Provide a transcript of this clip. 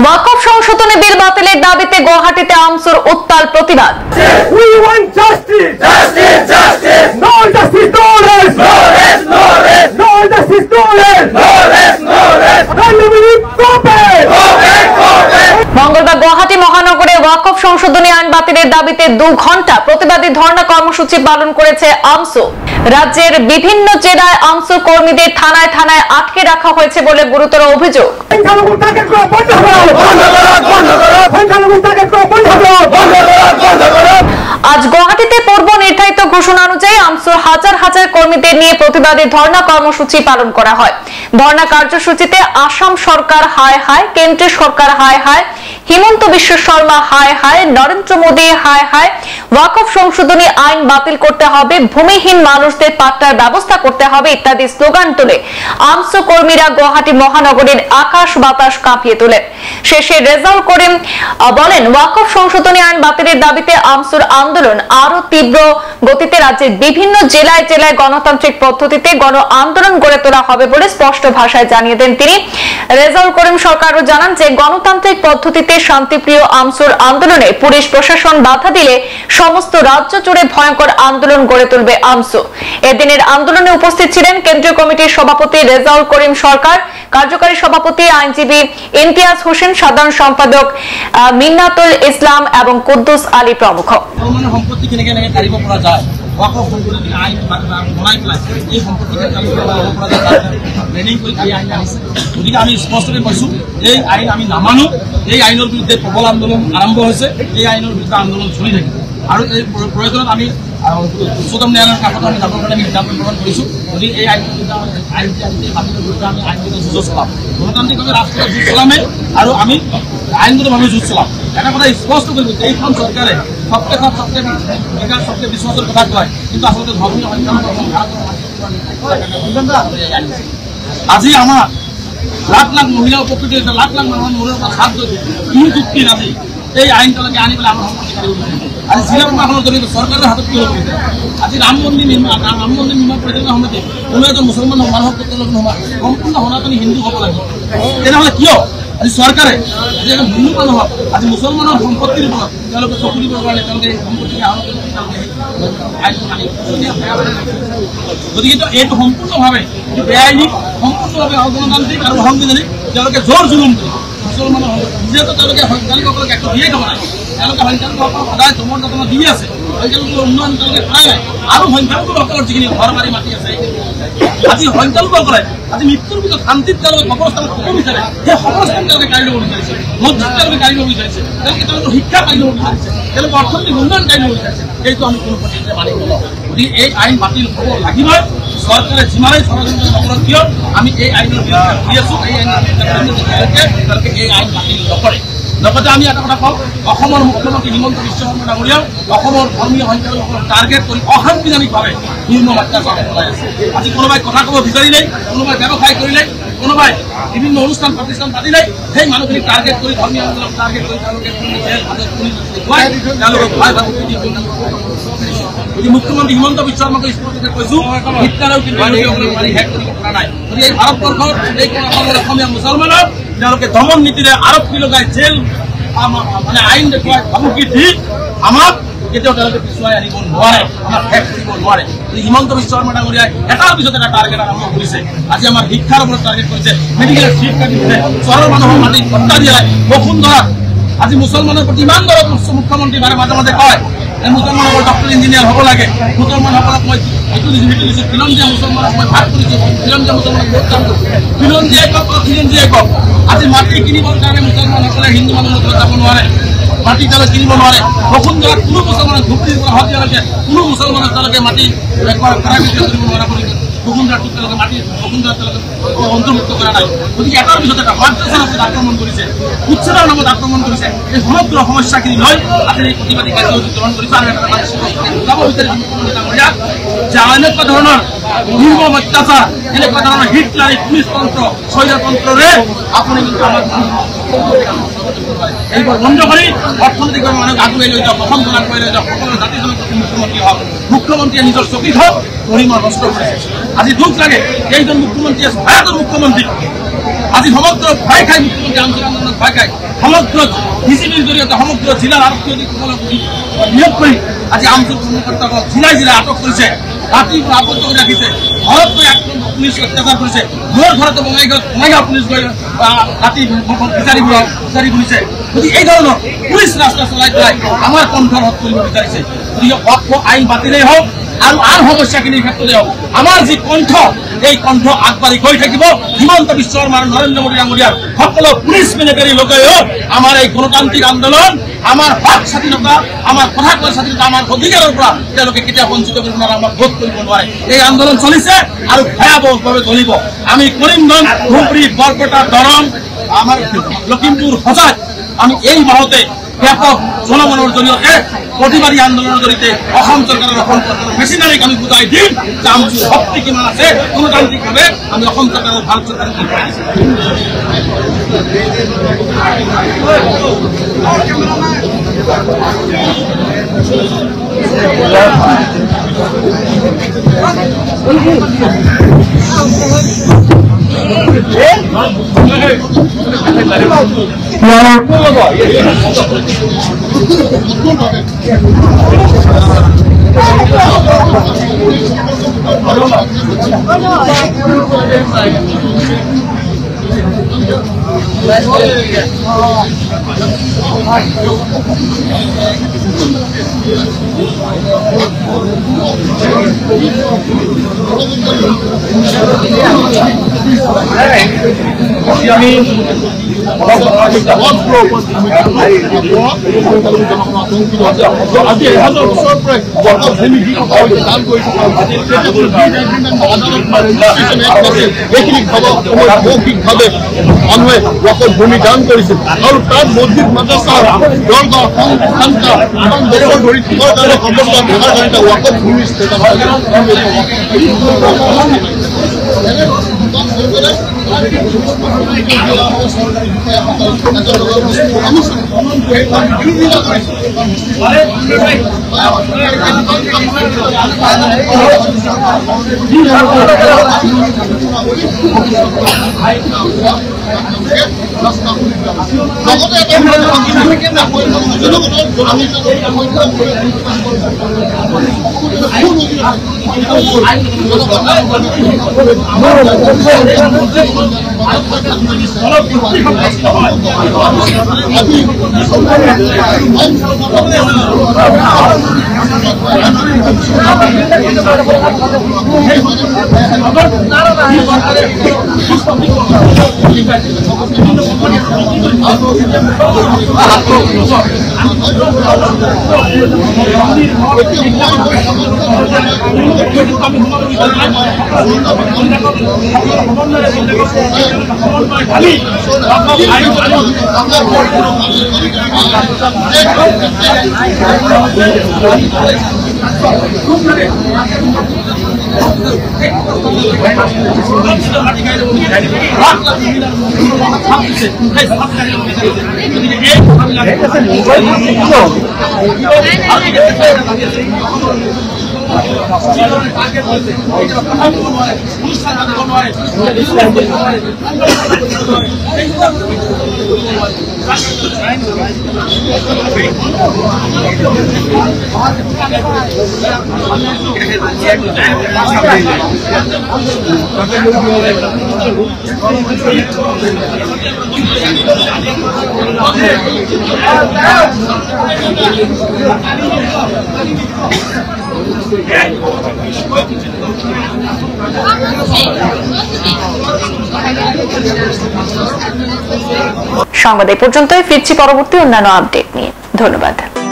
ওয়াকফ সংশোধনী বিল বাতিলের দাবিতে গুয়াহাটিতে আমসুর উত্তাল প্রতিবাদ। We want justice, justice, justice. No justice, no rest, no rest, no rest. No justice, no rest, no rest, no rest. মঙ্গলবার গুয়াহাটি মহানগরে ওয়াকফ সংশোধনী আইন বাতিলের দাবিতে 2 ঘন্টা প্রতিবাদী ধর্ণা কর্মসূচি পালন করেছে আমসু। রাজ্যের বিভিন্ন জেলায় আমসু কর্মীদের থানায় থানায় আটকে রাখা হয়েছে বলে গুরুতর অভিযোগ। আজ গুয়াহাটিতে পূর্ব নির্ধারিত ঘোষণা অনুযায়ী আমসুর হাজার হাজার কর্মীদের নিয়ে প্রতিবাদী ধর্ণা কর্মসূচি পালন করা হয়। ধর্ণা কার্যসূচিতে আসাম সরকার হায় হায়, কেন্দ্রীয় সরকার হায় হায়, হিমন্ত বিশ্ব শর্মা হায় হায়, নরেন্দ্র মোদী হায় হায়, ওয়াকফ সংশোধনী আইন বাতিল করতে হবে, ভূমিহীন মানুষদের পাট্টার ব্যবস্থা করতে হবে ইত্যাদি স্লোগান তুলে আমসু কর্মীরা গুয়াহাটি মহানগরীর আকাশ বাতাস কাঁপিয়ে তোলেন। শেষে রেজাউল করিম বলেন, ওয়াকফ সংশোধনী আইন বাতিলের দাবিতে আমসুর আন্দোলন আরো তীব্র গতিতে রাজ্যের বিভিন্ন জেলায় জেলায় গণতান্ত্রিক পদ্ধতিতে গণ আন্দোলন গড়ে তোলা হবে বলে স্পষ্ট ভাষায় জানিয়ে দেন তিনি। রেজাউল করিম সরকারও জানান যে গণতান্ত্রিক পদ্ধতিতে শান্তিপ্রিয় আমসুর আন্দোলনে পুলিশ প্রশাসন বাধা দিলে সমস্ত রাজ্য জুড়ে ভয়ঙ্কর আন্দোলন গড়ে তুলবে আমসু। এদিনের আন্দোলনে উপস্থিত ছিলেন কেন্দ্রীয় কমিটির সভাপতি রেজাউল করিম সরকার, কার্যকারী সভাপতি আইনজীবী ইমতিয়াজ হোসেন, সাধারণ সম্পাদক মিন্নাতুল ইসলাম এবং কুদ্দুস আলী প্রমুখ। সম্পত্তি কেনেকে কাঢ়িব পৰা যায়, ওয়াকফ সংশোধনী আইন বনাই পেলাই এই সম্পত্তি ট্ৰেইনিং কৰি এই আইন আনিছে। গতিকে আমি স্পষ্টকৈ কৈছোঁ, এই আইন আমি নামানো। এই আইনৰ বিৰুদ্ধে প্ৰবল আন্দোলন আৰম্ভ হৈছে, এই আইনৰ বিৰুদ্ধে আন্দোলন চলি থাকিব আৰু এই প্ৰয়োজনত আমি উচ্চতম ন্যায়ালয়ৰ কাষত আমি যাবৰ কাৰণে আমি সিদ্ধান্ত গ্ৰহণ কৰিছোঁ। গতিকে এই আইনৰ বিৰুদ্ধে আমি আইনগত যুঁজ চলাম, গণতান্ত্ৰিকভাৱে ৰাষ্ট্ৰীয় যুঁজ চলামেই আৰু আমি আইনগতভাৱে যুঁজ চলাম। এটা কথা স্পষ্ট কৰিব, এইখন চৰকাৰে সবচেয়ে বিশ্বাসের কথা কয়, কিন্তু আসলে ধর্মীয় আজি আমার লাখ লাখ মহিলা উপকৃত হয়েছে, লাখ লাখ মানুষ মনের উপর হাত ধরে কোনো যুক্তি নাকি এই আইনটাকে আনি পেলে আমার সম্পত্তি আজি জিলা প্রশাসনের জড়িত সরকারের হাতত কি হবে। আজি রাম মন্দির নির্মাণ পরিচালনা সমিতি কোনো এজন মুসলমান মানুহক সম্পূর্ণ সনাতনী হিন্দু হব লাগে, তেনেহলে কিয় আজি চৰকাৰে আজি এখন হিন্দু মানুহক আজি মুছলমানৰ সম্পত্তিৰ ওপৰত তেওঁলোকে চকু দিবৰ কাৰণে তেওঁলোকে সম্পত্তি আহৰণ গতিকে এইটো সম্পূৰ্ণভাৱে বেআইনী, সম্পূৰ্ণভাৱে অগণতান্ত্ৰিক আৰু অসাংবিধানিক। তেওঁলোকে জোৰ জুলুম কৰি মুছলমানৰ যিহেতু তেওঁলোকে সংখ্যালঘুসকলক একো দিয়ে থকা নাই, তেওঁলোকে সংখ্যালঘুসকলক সদায় জমৰ যতনা দি আছে, সংখ্যালঘুৰ উন্নয়ন তেওঁলোকে কৰাই নাই। আৰু সংখ্যালঘুসকলৰ যিখিনি ঘৰ বাৰী মাটি আছে আজি সংখ্যালঘুসকলে আজি মৃত্যুৰ পিছত শান্তিত তেওঁলোকে কবৰস্থানত থ'ব বিচাৰে, সেই কবৰস্থান তেওঁলোকে কাঢ়ি ল'ব বিচাৰিছে, মছজিদ তেওঁলোকে কাঢ়ি ল'ব বিচাৰিছে, তেওঁলোকৰ শিক্ষা কাঢ়ি ল'ব বিচাৰিছে, তেওঁলোকৰ অৰ্থনৈতিক উন্নয়ন কাঢ়ি ল'ব বিচাৰিছে। সেইটো আমি কোনো পদ্ধতিৰে মানিব নোৱাৰোঁ। গতিকে এই আইন বাতিল হ'ব লাগিবই। চৰকাৰে যিমানেই ষড়যন্ত্ৰ নকৰক কিয় আমি এই আইনৰ বিৰুদ্ধে কৰি আছোঁ। এই আইনৰ তেওঁলোকে এই আইন বাতিল নকৰে। লগতে আমি এটা কথা কওঁ, অসমৰ মুখ্যমন্ত্ৰী হিমন্ত বিশ্ব শৰ্মা ডাঙৰীয়াও অসমৰ ধৰ্মীয় সংখ্যালঘুসকলক টাৰ্গেট কৰি অসাংবিধানিকভাৱে নিৰ্মম অত্যাচাৰ চলাই আছে। আজি কোনোবাই কথা ক'ব বিচাৰিলে, কোনোবাই ব্যৱসায় কৰিলে, কোনোবাই বিভিন্ন অনুষ্ঠান প্ৰতিষ্ঠান পাতিলে, সেই মানুহখিনিক টাৰ্গেট কৰি ধৰ্মীয় অঞ্চলক টাৰ্গেট কৰি তেওঁলোকে মুখ্যমন্ত্ৰী হিমন্ত বিশ্ব শৰ্মাকে স্পষ্টকৈ কৈছোঁ, হিটলাৰেও কিন্তু শেষ কৰিব পৰা নাই। গতিকে এই ভাৰতবৰ্ষৰ এই অসমীয়া মুছলমানক তেওঁলোকে দমন নীতিৰে আৰক্ষী লগাই জেল মানে আইন দেখুৱাই ভাবুকি দি আমাক কেতিয়াও তেওঁলোকে পিছুৱাই আনিব নোৱাৰে, আমাক শেষ কৰিব নোৱাৰে। হিমন্ত বিশ্ব শৰ্মা ডাঙৰীয়াই এটাৰ পিছত এটা টাৰ্গেট আৰম্ভ কৰিছে। আজি আমাৰ শিক্ষাৰ ওপৰত টাৰ্গেট কৰিছে, মেডিকেল চিট কাটিছে, চহৰৰ মানুহৰ মাটিত হত্যা দিয়াই বসুন্ধৰাত আজি মুছলমানৰ প্ৰতি ইমান দৰদ মুখ্যমন্ত্ৰী বাৰে মাজে মাজে কয় যে মুছলমানসকল ডক্টৰ ইঞ্জিনিয়াৰ হ'ব লাগে, মুছলমানসকলক মই এইটো দিছোঁ সেইটো দিছোঁ, খিলঞ্জীয়া মুছলমানক মই ভাগ কৰিছোঁ, খিলঞ্জীয়া মুছলমানক বহুত কাম কৰিছোঁ, খিলঞ্জীয়াই কওক খিলঞ্জীয়াই কওক। আজি মাটি কিনিবৰ কাৰণে মুছলমানসকলে হিন্দু মানুহৰ ওচৰত যাব নোৱাৰে, মাটি তেওঁলোকে কিনিব নোৱাৰে। বসুন্ধৰাত কোনো মুছলমানক ধুবুৰীৰ পৰা হতিয়ালৈকে কোনো মুছলমানক তেওঁলোকে মাটি কৰিব নোৱাৰা কৰি বসুন্ধৰাটোক তেওঁলোকে মাটি বসুন্ধৰাত তেওঁলোকে অন্তৰ্ভুক্ত কৰা নাই। গতিকে এটাৰ পিছত এটা মাদ্ৰাছাৰ ওপৰত আক্ৰমণ কৰিছে, উচ্ছেদৰ নামত আক্ৰমণ কৰিছে। এই সমগ্ৰ সমস্যাখিনি লৈ আজি এই প্ৰতিবাদী কাৰ্যসূচী গ্ৰহণ কৰিছে। আৰু এটা যাব বিচাৰিছোঁ মুখ্যমন্ত্ৰী ডাঙৰীয়াক যে এনেকুৱা ধৰণৰ নিৰ্মম অত্যাচাৰ, এনেকুৱা ধৰণৰ হিটলাৰী পুলিচতন্ত্ৰ স্বৈৰতন্ত্ৰৰে আপুনি কিন্তু আমাৰ এইবোৰ বন্ধ কৰি অৰ্থনৈতিকভাৱে মানুহক আগুৱাই লৈ যাওক, অসম আগুৱাই লৈ যাওক, সকলো জাতি জনজাতি মুখ্যমন্ত্ৰী হওক। মুখ্যমন্ত্ৰীয়ে নিজৰ চকীত হওক গৰিমা নষ্ট কৰিছে। আজি দুখ লাগে এইজন মুখ্যমন্ত্ৰীয়ে ভাৰতৰ মুখ্যমন্ত্ৰী আজি সমগ্র ভয় খাই মুখ্যমন্ত্রী আন্দোলন ভয় খাই সমগ্র বিজেপির জড়িয়ে সমগ্র জেলার আরক্ষী অধীক্ষকসকলক নিয়োগ করে আজি আমচুর কর্মকর্তাসকল জিলায় জিলায় আটক করেছে রাতি আবদ্ধ করে রাখিছে ঘরত গৈ পুলিশ অত্যাচার করেছে মোর ঘরতে বঙাইগাঁও পুলিশ গৈ রাতি বিচারি ফুৰিছে গতিকে এই ধৰনেৰ পুলিশ ৰাস্তা চলাই পেলাই আমাৰ কণ্ঠৰ হত কৰিব বিচাৰিছে গতিকে ওয়াকফ আইন বাতিলেই হোক আৰু আন সমস্যাখিনিৰ ক্ষেত্ৰতে হোক আমাৰ যি কণ্ঠ এই কণ্ঠ আগবাঢ়ি গৈ থাকিব হিমন্ত বিশ্ব শৰ্মা আৰু নৰেন্দ্ৰ মোদী ডাঙৰীয়াৰ সকলো পুলিচ মিলিটাৰী লোকেও আমাৰ এই গণতান্ত্ৰিক আন্দোলন আমাৰ হক স্বাধীনতা আমাৰ কথা কোৱাৰ স্বাধীনতা আমাৰ অধিকাৰৰ পৰা তেওঁলোকে কেতিয়া বঞ্চিত কৰিব নোৱাৰে আমাক ভোট কৰিব নোৱাৰে এই আন্দোলন চলিছে আৰু ভয়াৱহভাৱে চলিব আমি কৰিমগঞ্জ ধুবুৰী বৰপেটা দৰং আমাৰ লখিমপুৰ সজাগ আমি এই মাহতে ব্যাপক জনগণৰ জৰিয়তে প্ৰতিবাদী আন্দোলনৰ জৰিয়তে অসম চৰকাৰৰ মেচিনাৰীক আমি বুজাই দিম যে আমাৰ শক্তি কিমান আছে গণতান্ত্ৰিকভাৱে আমি অসম চৰকাৰৰ ভাৰত চৰকাৰক ভূমি দান কৰিছিল আৰু তাত মছজিদ মাদ্ৰাছা দৰগাহ খানকা ইমান বছৰ ধৰি থকাৰ কাৰণে অৱস্থা থকাৰ কাৰণে ৱাকফ ভূমি সংবাদ এই পৰ্যন্তই, ফিৰছি পৰবৰ্তী অন্যান্য আপডেট নিয়ে। ধন্যবাদ।